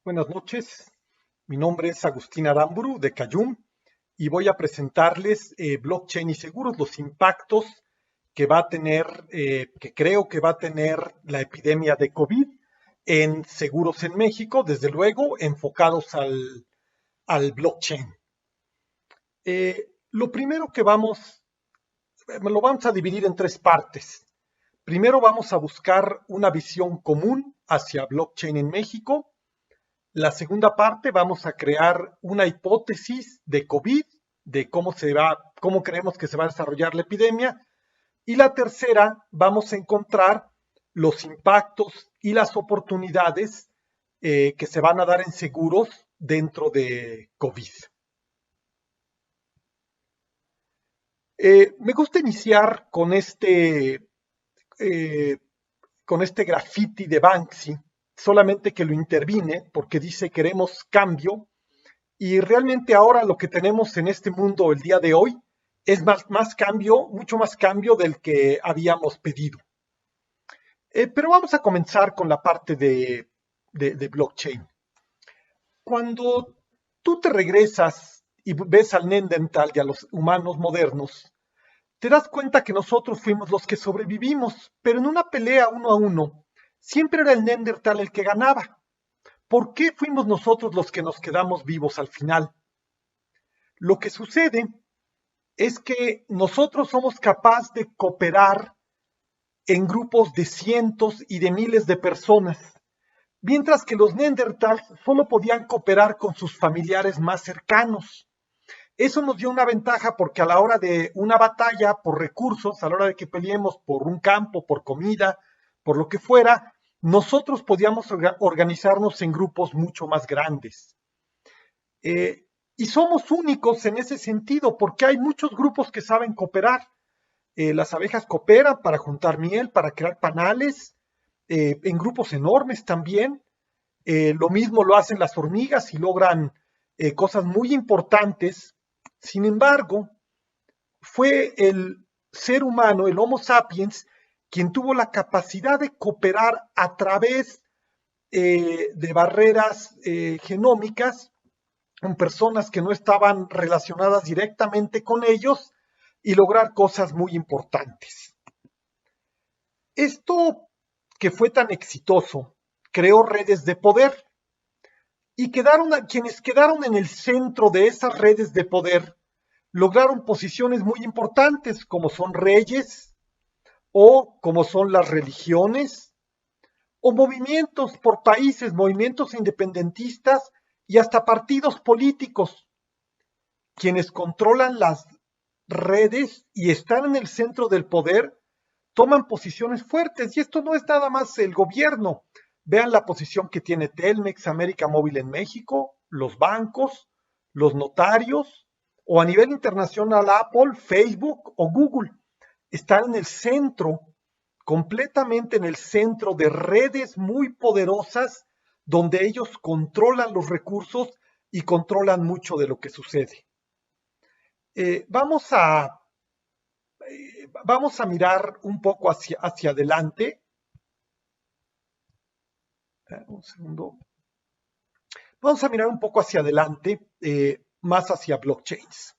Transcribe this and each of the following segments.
Buenas noches, mi nombre es Agustín Aramburu de Cayum y voy a presentarles blockchain y seguros, los impactos que va a tener, que creo que va a tener la epidemia de COVID en seguros en México, desde luego enfocados al blockchain. Lo primero que lo vamos a dividir en tres partes. Primero vamos a buscar una visión común hacia blockchain en México. La segunda parte vamos a crear una hipótesis de COVID, de cómo creemos que se va a desarrollar la epidemia. Y la tercera, vamos a encontrar los impactos y las oportunidades que se van a dar en seguros dentro de COVID. Me gusta iniciar con este graffiti de Banksy, solamente que lo intervine porque dice queremos cambio, y realmente ahora lo que tenemos en este mundo el día de hoy es más cambio, mucho más cambio del que habíamos pedido. Pero vamos a comenzar con la parte de blockchain. Cuando tú te regresas y ves al Neandertal y a los humanos modernos, te das cuenta que nosotros fuimos los que sobrevivimos, pero en una pelea uno a uno, siempre era el Neandertal el que ganaba. ¿Por qué fuimos nosotros los que nos quedamos vivos al final? Lo que sucede es que nosotros somos capaces de cooperar en grupos de cientos y de miles de personas, mientras que los Neandertals solo podían cooperar con sus familiares más cercanos. Eso nos dio una ventaja porque a la hora de una batalla por recursos, a la hora de que peleemos por un campo, por comida, por lo que fuera, nosotros podíamos organizarnos en grupos mucho más grandes. Y somos únicos en ese sentido porque hay muchos grupos que saben cooperar. Las abejas cooperan para juntar miel, para crear panales, en grupos enormes también. Lo mismo lo hacen las hormigas y logran cosas muy importantes. Sin embargo, fue el ser humano, el Homo sapiens, quien tuvo la capacidad de cooperar a través de barreras genómicas con personas que no estaban relacionadas directamente con ellos y lograr cosas muy importantes. Esto que fue tan exitoso creó redes de poder y quienes quedaron en el centro de esas redes de poder lograron posiciones muy importantes como son reyes o como son las religiones o movimientos por países, movimientos independentistas y hasta partidos políticos, quienes controlan las redes y están en el centro del poder, toman posiciones fuertes. Y esto no es nada más el gobierno. Vean la posición que tiene Telmex, América Móvil en México, los bancos, los notarios, o a nivel internacional Apple, Facebook o Google. Están en el centro, completamente en el centro de redes muy poderosas donde ellos controlan los recursos y controlan mucho de lo que sucede. Vamos a mirar un poco hacia adelante. Un segundo. Vamos a mirar un poco hacia adelante, más hacia blockchains.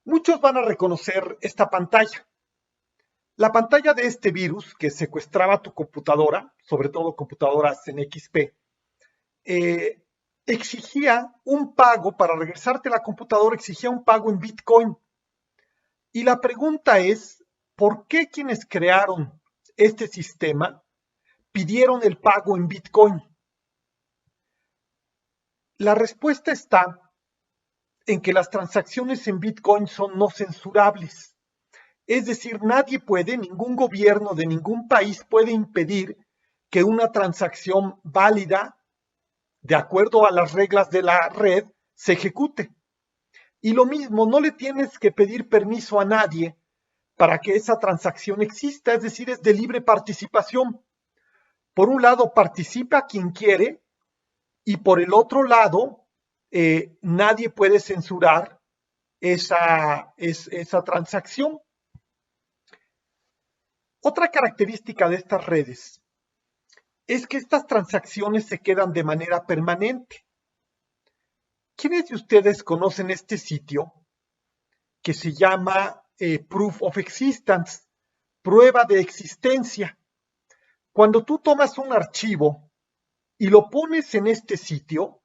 Muchos van a reconocer esta pantalla. La pantalla de este virus que secuestraba tu computadora, sobre todo computadoras en XP, exigía un pago para regresarte la computadora, exigía un pago en Bitcoin. Y la pregunta es, ¿por qué quienes crearon este sistema pidieron el pago en Bitcoin? La respuesta está en que las transacciones en Bitcoin son no censurables. Es decir, nadie puede, ningún gobierno de ningún país puede impedir que una transacción válida, de acuerdo a las reglas de la red, se ejecute. Y lo mismo, no le tienes que pedir permiso a nadie para que esa transacción exista, es decir, es de libre participación. Por un lado, participa quien quiere y por el otro lado, nadie puede censurar esa transacción. Otra característica de estas redes es que estas transacciones se quedan de manera permanente. ¿Quiénes de ustedes conocen este sitio que se llama Proof of Existence, prueba de existencia? Cuando tú tomas un archivo y lo pones en este sitio,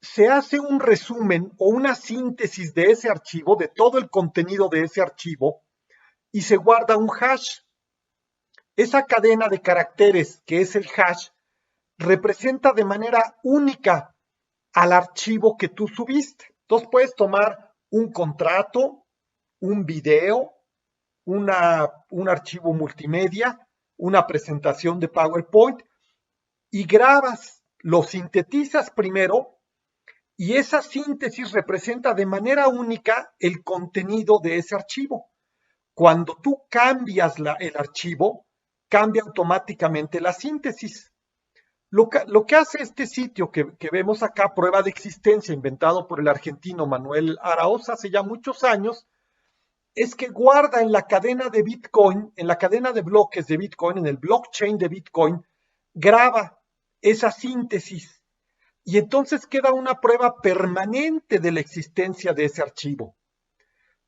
se hace un resumen o una síntesis de ese archivo, de todo el contenido de ese archivo, y se guarda un hash. Esa cadena de caracteres, que es el hash, representa de manera única al archivo que tú subiste. Entonces puedes tomar un contrato, un video, un archivo multimedia, una presentación de PowerPoint y grabas, lo sintetizas primero y esa síntesis representa de manera única el contenido de ese archivo. Cuando tú cambias el archivo, cambia automáticamente la síntesis. Lo que hace este sitio que vemos acá, prueba de existencia, inventado por el argentino Manuel Araoz hace ya muchos años, es que guarda en la cadena de Bitcoin, en la cadena de bloques de Bitcoin, en el blockchain de Bitcoin, graba esa síntesis y entonces queda una prueba permanente de la existencia de ese archivo.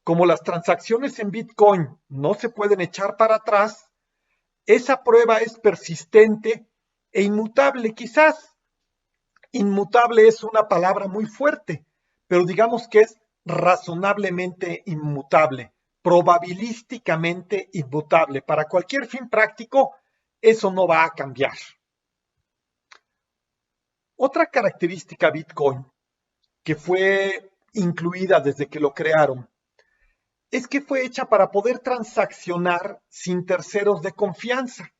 Como las transacciones en Bitcoin no se pueden echar para atrás, esa prueba es persistente e inmutable. Quizás inmutable es una palabra muy fuerte, pero digamos que es razonablemente inmutable, probabilísticamente inmutable. Para cualquier fin práctico, eso no va a cambiar. Otra característica Bitcoin que fue incluida desde que lo crearon es que fue hecha para poder transaccionar sin terceros de confianza.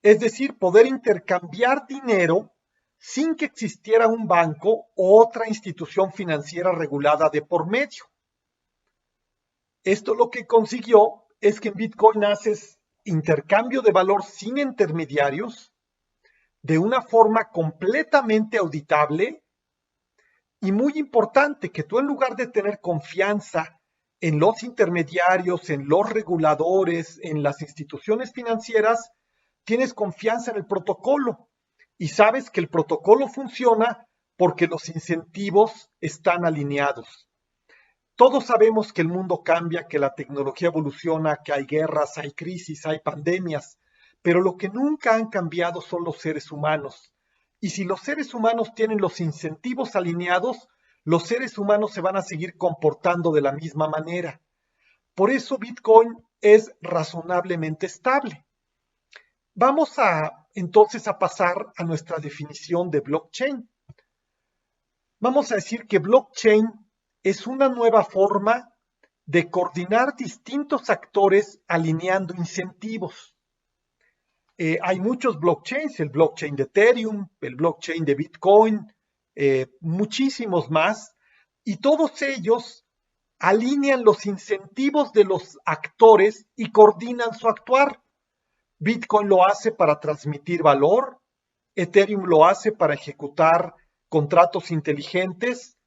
Es decir, poder intercambiar dinero sin que existiera un banco o otra institución financiera regulada de por medio. Esto lo que consiguió es que en Bitcoin haces intercambio de valor sin intermediarios, de una forma completamente auditable y muy importante, que tú en lugar de tener confianza en los intermediarios, en los reguladores, en las instituciones financieras, tienes confianza en el protocolo y sabes que el protocolo funciona porque los incentivos están alineados. Todos sabemos que el mundo cambia, que la tecnología evoluciona, que hay guerras, hay crisis, hay pandemias, pero lo que nunca han cambiado son los seres humanos. Y si los seres humanos tienen los incentivos alineados, los seres humanos se van a seguir comportando de la misma manera. Por eso Bitcoin es razonablemente estable. Vamos entonces a pasar a nuestra definición de blockchain. Vamos a decir que blockchain es una nueva forma de coordinar distintos actores alineando incentivos. Hay muchos blockchains, el blockchain de Ethereum, el blockchain de Bitcoin, muchísimos más, y todos ellos alinean los incentivos de los actores y coordinan su actuar. Bitcoin lo hace para transmitir valor, Ethereum lo hace para ejecutar contratos inteligentes,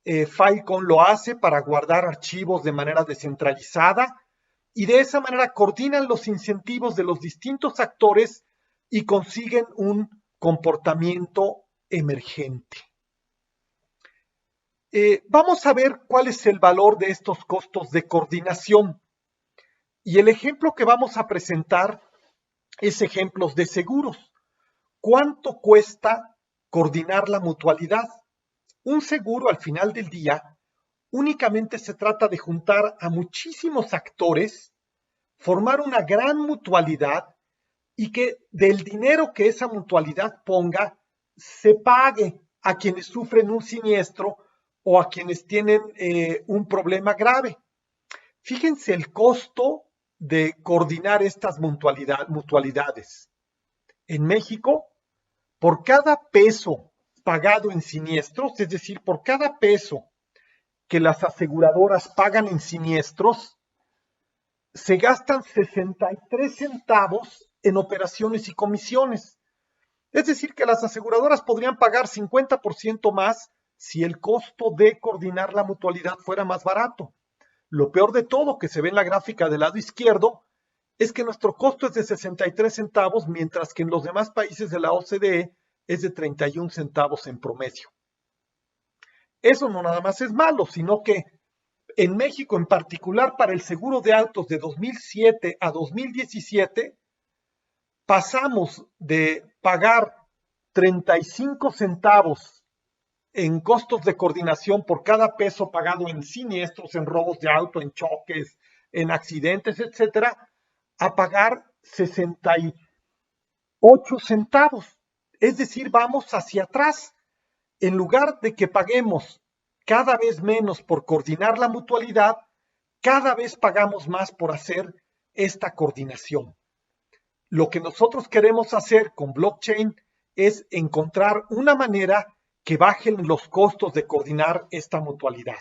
Filecoin lo hace para guardar archivos de manera descentralizada y de esa manera coordinan los incentivos de los distintos actores y consiguen un comportamiento emergente. Vamos a ver cuál es el valor de estos costos de coordinación. Y el ejemplo que vamos a presentar es ejemplos de seguros. ¿Cuánto cuesta coordinar la mutualidad? Un seguro al final del día únicamente se trata de juntar a muchísimos actores, formar una gran mutualidad y que del dinero que esa mutualidad ponga se pague a quienes sufren un siniestro o a quienes tienen un problema grave. Fíjense el costo de coordinar estas mutualidades. En México, por cada peso pagado en siniestros, es decir, por cada peso que las aseguradoras pagan en siniestros, se gastan 63 centavos en operaciones y comisiones. Es decir, que las aseguradoras podrían pagar 50% más si el costo de coordinar la mutualidad fuera más barato. Lo peor de todo, que se ve en la gráfica del lado izquierdo, es que nuestro costo es de 63 centavos, mientras que en los demás países de la OCDE es de 31 centavos en promedio. Eso no nada más es malo, sino que en México, en particular para el seguro de autos de 2007 a 2017, pasamos de pagar 35 centavos en costos de coordinación por cada peso pagado en siniestros, en robos de auto, en choques, en accidentes, etcétera, a pagar 68 centavos. Es decir, vamos hacia atrás. En lugar de que paguemos cada vez menos por coordinar la mutualidad, cada vez pagamos más por hacer esta coordinación. Lo que nosotros queremos hacer con blockchain es encontrar una manera que bajen los costos de coordinar esta mutualidad.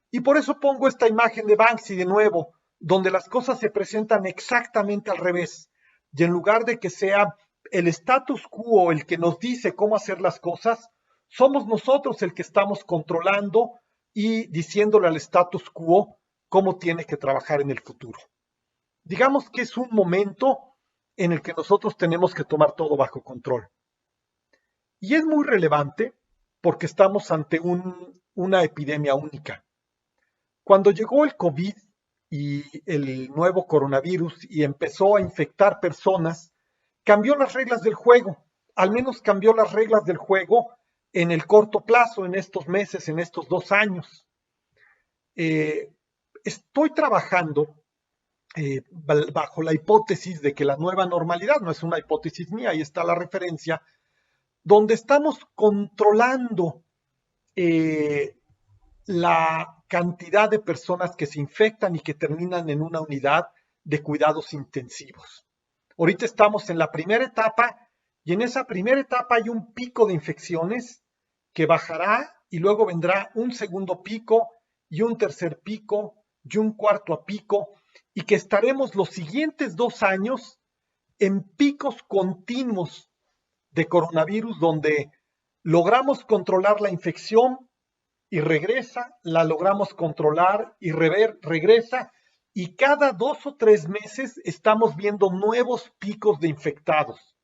Y por eso pongo esta imagen de Banksy de nuevo, donde las cosas se presentan exactamente al revés. Y en lugar de que sea el status quo el que nos dice cómo hacer las cosas, somos nosotros el que estamos controlando y diciéndole al status quo cómo tiene que trabajar en el futuro. Digamos que es un momento en el que nosotros tenemos que tomar todo bajo control. Y es muy relevante porque estamos ante una epidemia única. Cuando llegó el COVID y el nuevo coronavirus y empezó a infectar personas, cambió las reglas del juego, al menos cambió las reglas del juego en el corto plazo, en estos meses, en estos 2 años. Estoy trabajando bajo la hipótesis de que la nueva normalidad, no es una hipótesis mía, ahí está la referencia, donde estamos controlando la cantidad de personas que se infectan y que terminan en una unidad de cuidados intensivos. Ahorita estamos en la primera etapa y en esa primera etapa hay un pico de infecciones que bajará y luego vendrá un segundo pico y un tercer pico y un cuarto pico y que estaremos los siguientes 2 años en picos continuos de coronavirus donde logramos controlar la infección y regresa, la logramos controlar y regresa, y cada 2 o 3 meses estamos viendo nuevos picos de infectados.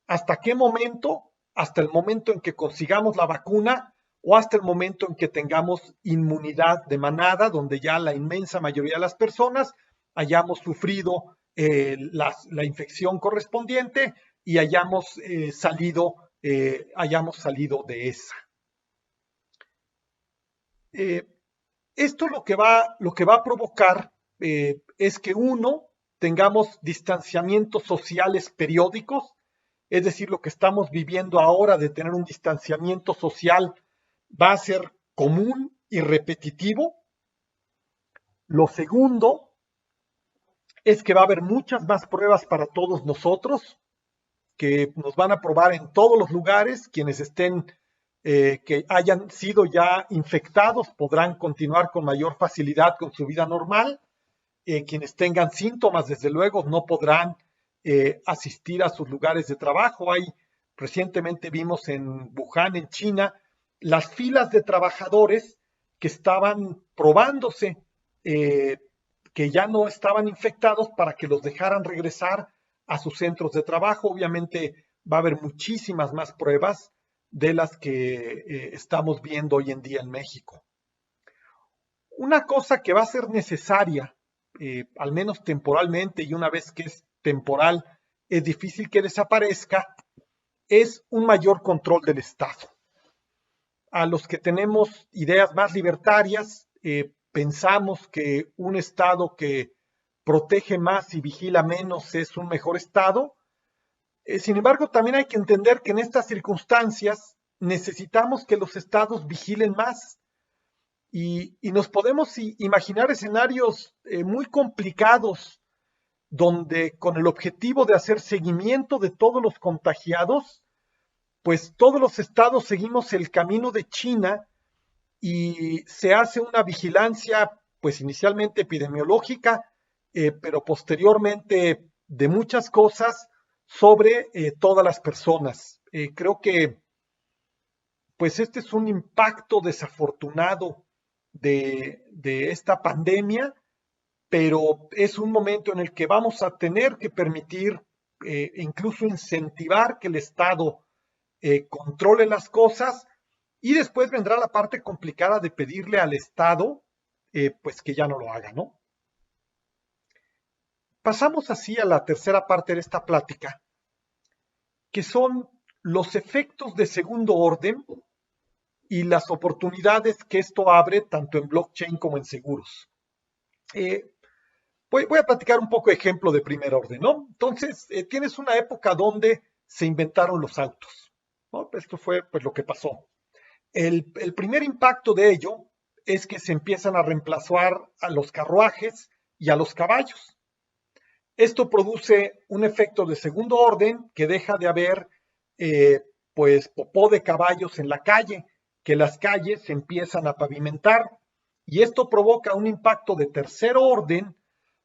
¿Hasta qué momento? Hasta el momento en que consigamos la vacuna o hasta el momento en que tengamos inmunidad de manada, donde ya la inmensa mayoría de las personas hayamos sufrido la infección correspondiente y hayamos salido de esa. Esto lo que va a provocar es que tengamos distanciamientos sociales periódicos, es decir, lo que estamos viviendo ahora de tener un distanciamiento social va a ser común y repetitivo. Lo segundo es que va a haber muchas más pruebas para todos nosotros, que nos van a probar en todos los lugares. Quienes que hayan sido ya infectados podrán continuar con mayor facilidad con su vida normal. Quienes tengan síntomas, desde luego, no podrán asistir a sus lugares de trabajo. Recientemente vimos en Wuhan, en China, las filas de trabajadores que estaban probándose, que ya no estaban infectados para que los dejaran regresar a sus centros de trabajo. Obviamente va a haber muchísimas más pruebas de las que estamos viendo hoy en día en México. Una cosa que va a ser necesaria, al menos temporalmente, y una vez que es temporal, es difícil que desaparezca, es un mayor control del Estado. A los que tenemos ideas más libertarias, pensamos que un Estado que protege más y vigila menos es un mejor Estado. Sin embargo, también hay que entender que en estas circunstancias necesitamos que los estados vigilen más y nos podemos imaginar escenarios muy complicados donde con el objetivo de hacer seguimiento de todos los contagiados, pues todos los estados seguimos el camino de China y se hace una vigilancia, pues inicialmente epidemiológica, pero posteriormente de muchas cosas sobre todas las personas. Creo que pues este es un impacto desafortunado de esta pandemia pero es un momento en el que vamos a tener que permitir, incluso incentivar que el Estado controle las cosas, y después vendrá la parte complicada de pedirle al Estado pues que ya no lo haga, ¿no? Pasamos así a la tercera parte de esta plática, que son los efectos de segundo orden y las oportunidades que esto abre tanto en blockchain como en seguros. Voy a platicar un poco de ejemplo de primer orden, ¿no? Entonces, tienes una época donde se inventaron los autos, ¿no? Esto fue pues lo que pasó. El primer impacto de ello es que se empiezan a reemplazar a los carruajes y a los caballos. Esto produce un efecto de segundo orden, que deja de haber pues popó de caballos en la calle, que las calles se empiezan a pavimentar, y esto provoca un impacto de tercer orden,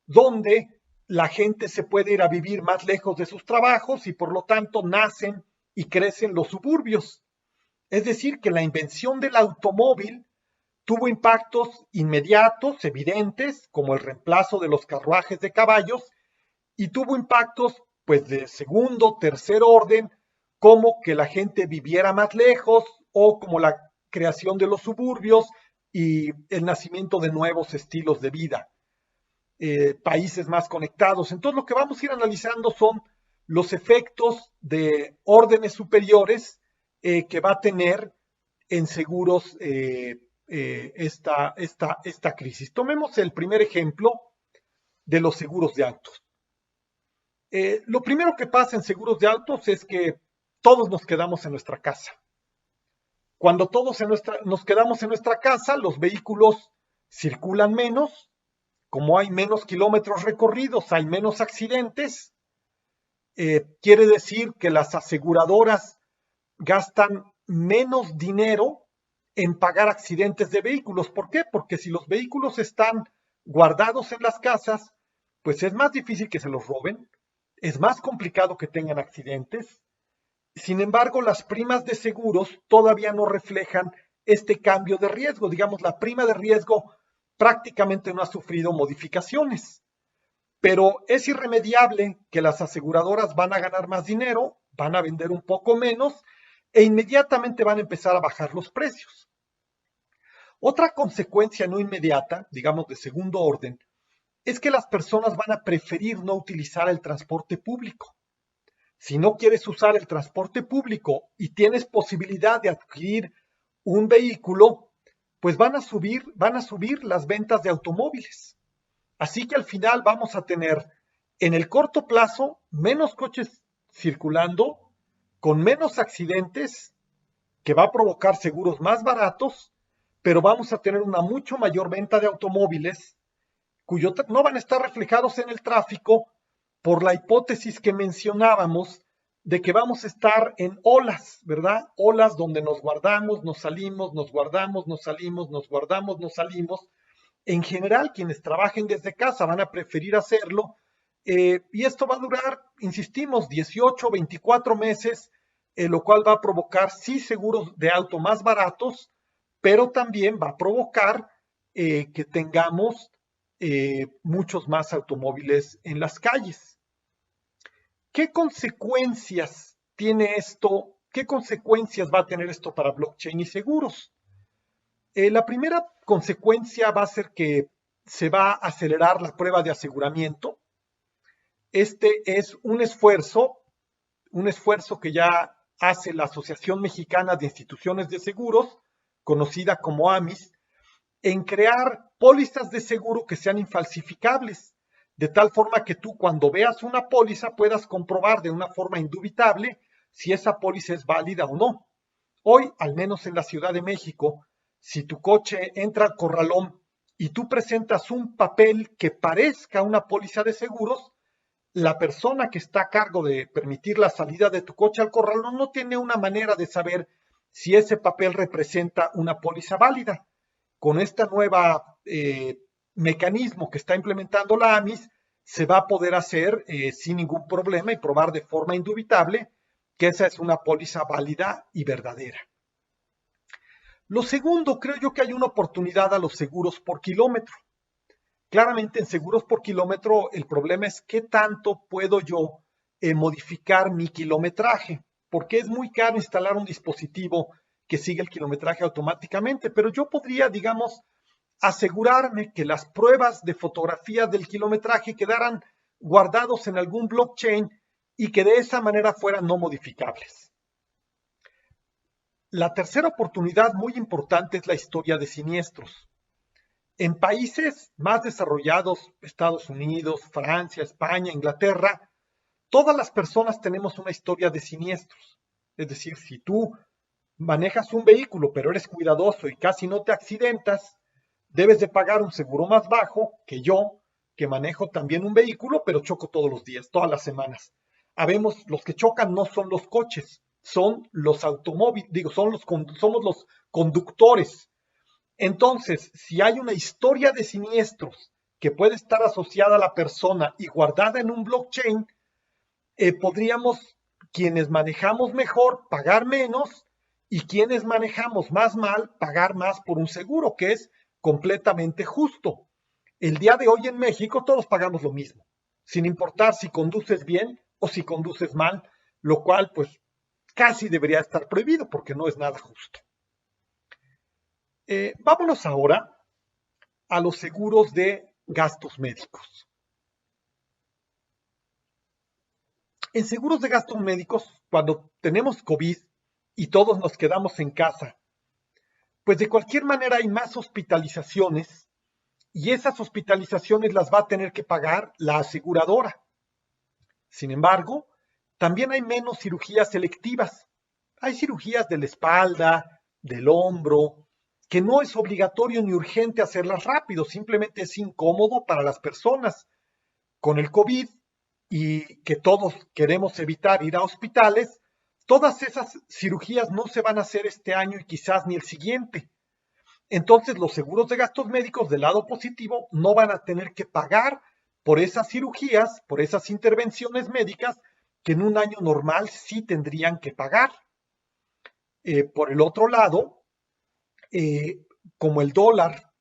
donde la gente se puede ir a vivir más lejos de sus trabajos y por lo tanto nacen y crecen los suburbios. Es decir, que la invención del automóvil tuvo impactos inmediatos, evidentes, como el reemplazo de los carruajes de caballos, y tuvo impactos pues de segundo, tercer orden, como que la gente viviera más lejos o como la creación de los suburbios y el nacimiento de nuevos estilos de vida, países más conectados. Entonces lo que vamos a ir analizando son los efectos de órdenes superiores que va a tener en seguros esta crisis. Tomemos el primer ejemplo de los seguros de autos. Lo primero que pasa en seguros de autos es que todos nos quedamos en nuestra casa. Cuando todos nos quedamos en nuestra casa, los vehículos circulan menos, como hay menos kilómetros recorridos, hay menos accidentes. Quiere decir que las aseguradoras gastan menos dinero en pagar accidentes de vehículos. ¿Por qué? Porque si los vehículos están guardados en las casas, pues es más difícil que se los roben, es más complicado que tengan accidentes. Sin embargo, las primas de seguros todavía no reflejan este cambio de riesgo. Digamos, la prima de riesgo prácticamente no ha sufrido modificaciones, pero es irremediable que las aseguradoras van a ganar más dinero, van a vender un poco menos e inmediatamente van a empezar a bajar los precios. Otra consecuencia no inmediata, digamos de segundo orden, es que las personas van a preferir no utilizar el transporte público. Si no quieres usar el transporte público y tienes posibilidad de adquirir un vehículo, pues van a subir las ventas de automóviles. Así que al final vamos a tener en el corto plazo menos coches circulando, con menos accidentes, que va a provocar seguros más baratos, pero vamos a tener una mucho mayor venta de automóviles cuyos no van a estar reflejados en el tráfico por la hipótesis que mencionábamos de que vamos a estar en olas, ¿verdad? Olas donde nos guardamos, nos salimos, nos guardamos, nos salimos, nos guardamos, nos salimos. En general, quienes trabajen desde casa van a preferir hacerlo, y esto va a durar, insistimos, 18, 24 meses, lo cual va a provocar sí seguros de auto más baratos, pero también va a provocar que tengamos muchos más automóviles en las calles. ¿Qué consecuencias tiene esto? ¿Qué consecuencias va a tener esto para blockchain y seguros? La primera consecuencia va a ser que se va a acelerar la prueba de aseguramiento. Este es un esfuerzo que ya hace la Asociación Mexicana de Instituciones de Seguros, conocida como AMIS, en crear pólizas de seguro que sean infalsificables, de tal forma que tú cuando veas una póliza puedas comprobar de una forma indubitable si esa póliza es válida o no. Hoy, al menos en la Ciudad de México, si tu coche entra al corralón y tú presentas un papel que parezca una póliza de seguros, la persona que está a cargo de permitir la salida de tu coche al corralón no tiene una manera de saber si ese papel representa una póliza válida. Con este nuevo mecanismo que está implementando la AMIS, se va a poder hacer sin ningún problema y probar de forma indubitable que esa es una póliza válida y verdadera. Lo segundo, creo yo que hay una oportunidad a los seguros por kilómetro. Claramente en seguros por kilómetro el problema es qué tanto puedo yo modificar mi kilometraje, porque es muy caro instalar un dispositivo que sigue el kilometraje automáticamente, pero yo podría, digamos, asegurarme que las pruebas de fotografía del kilometraje quedaran guardados en algún blockchain y que de esa manera fueran no modificables. La tercera oportunidad muy importante es la historia de siniestros. En países más desarrollados, Estados Unidos, Francia, España, Inglaterra, todas las personas tenemos una historia de siniestros. Es decir, si tú manejas un vehículo pero eres cuidadoso y casi no te accidentas, debes de pagar un seguro más bajo que yo, que manejo también un vehículo, pero choco todos los días, todas las semanas. Habemos, los que chocan no son los coches, son los automóviles, somos los conductores. Entonces, si hay una historia de siniestros que puede estar asociada a la persona y guardada en un blockchain, podríamos, quienes manejamos mejor, pagar menos y quienes manejamos más mal, pagar más por un seguro, que es completamente justo. El día de hoy en México todos pagamos lo mismo, sin importar si conduces bien o si conduces mal, lo cual pues casi debería estar prohibido porque no es nada justo. Vámonos ahora a los seguros de gastos médicos. En seguros de gastos médicos, cuando tenemos COVID y todos nos quedamos en casa, pues de cualquier manera hay más hospitalizaciones y esas hospitalizaciones las va a tener que pagar la aseguradora. Sin embargo, también hay menos cirugías selectivas. Hay cirugías de la espalda, del hombro, que no es obligatorio ni urgente hacerlas rápido, simplemente es incómodo para las personas. Con el COVID y que todos queremos evitar ir a hospitales, todas esas cirugías no se van a hacer este año y quizás ni el siguiente. Entonces los seguros de gastos médicos del lado positivo no van a tener que pagar por esas cirugías, por esas intervenciones médicas que en un año normal sí tendrían que pagar. Por el otro lado, como el dólar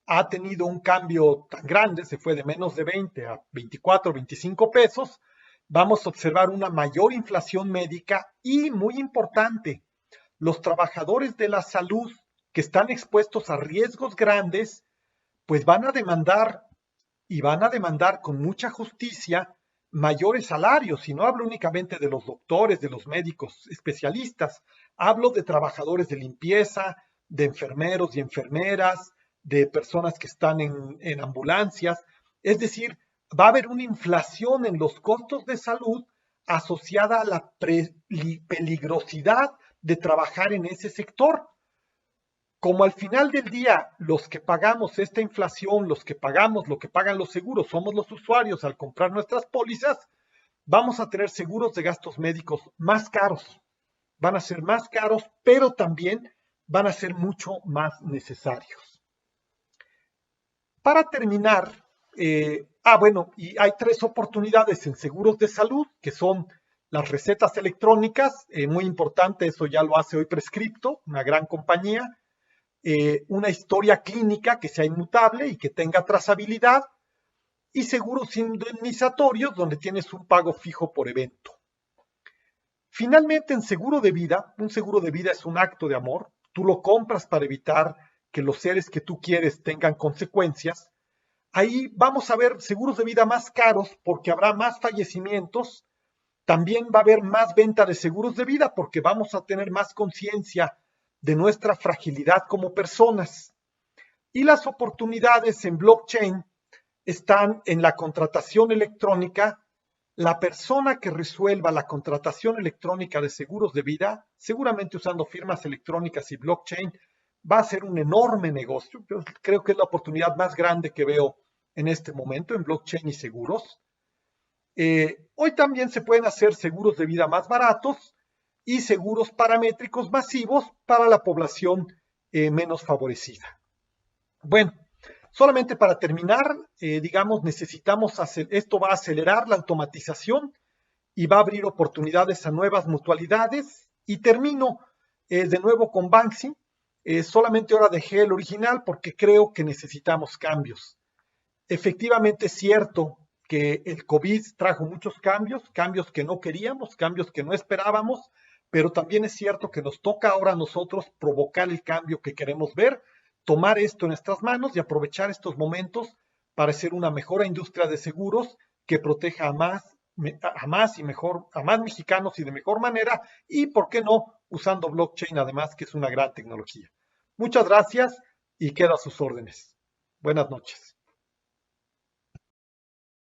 ha tenido un cambio tan grande, se fue de menos de 20 a 24, 25 pesos, vamos a observar una mayor inflación médica y, muy importante, los trabajadores de la salud que están expuestos a riesgos grandes, pues van a demandar y van a demandar con mucha justicia mayores salarios. Y no hablo únicamente de los doctores, de los médicos especialistas, hablo de trabajadores de limpieza, de enfermeros y enfermeras, de personas que están en ambulancias. Es decir, va a haber una inflación en los costos de salud asociada a la peligrosidad de trabajar en ese sector. Como al final del día los que pagamos esta inflación, los que pagamos lo que pagan los seguros, somos los usuarios al comprar nuestras pólizas, vamos a tener seguros de gastos médicos más caros. Van a ser más caros, pero también van a ser mucho más necesarios. Para terminar, bueno, y hay 3 oportunidades en seguros de salud, que son las recetas electrónicas, muy importante, eso ya lo hace hoy Prescripto, una gran compañía. Una historia clínica que sea inmutable y que tenga trazabilidad, y seguros indemnizatorios donde tienes un pago fijo por evento. Finalmente, en seguro de vida, un seguro de vida es un acto de amor, tú lo compras para evitar que los seres que tú quieres tengan consecuencias. Ahí vamos a ver seguros de vida más caros porque habrá más fallecimientos, también va a haber más venta de seguros de vida porque vamos a tener más conciencia de nuestra fragilidad como personas. Y las oportunidades en blockchain están en la contratación electrónica. La persona que resuelva la contratación electrónica de seguros de vida, seguramente usando firmas electrónicas y blockchain, va a ser un enorme negocio. Yo creo que es la oportunidad más grande que veo en este momento en blockchain y seguros. Hoy también se pueden hacer seguros de vida más baratos y seguros paramétricos masivos para la población menos favorecida. Bueno, solamente para terminar, digamos, esto va a acelerar la automatización y va a abrir oportunidades a nuevas mutualidades. Y termino de nuevo con Banksy. Solamente ahora dejé el original porque creo que necesitamos cambios. Efectivamente es cierto que el COVID trajo muchos cambios, cambios que no queríamos, cambios que no esperábamos, pero también es cierto que nos toca ahora a nosotros provocar el cambio que queremos ver, tomar esto en nuestras manos y aprovechar estos momentos para hacer una mejor industria de seguros que proteja a más y mejor, a más mexicanos y de mejor manera, y por qué no, usando blockchain además, que es una gran tecnología. Muchas gracias y queda a sus órdenes. Buenas noches.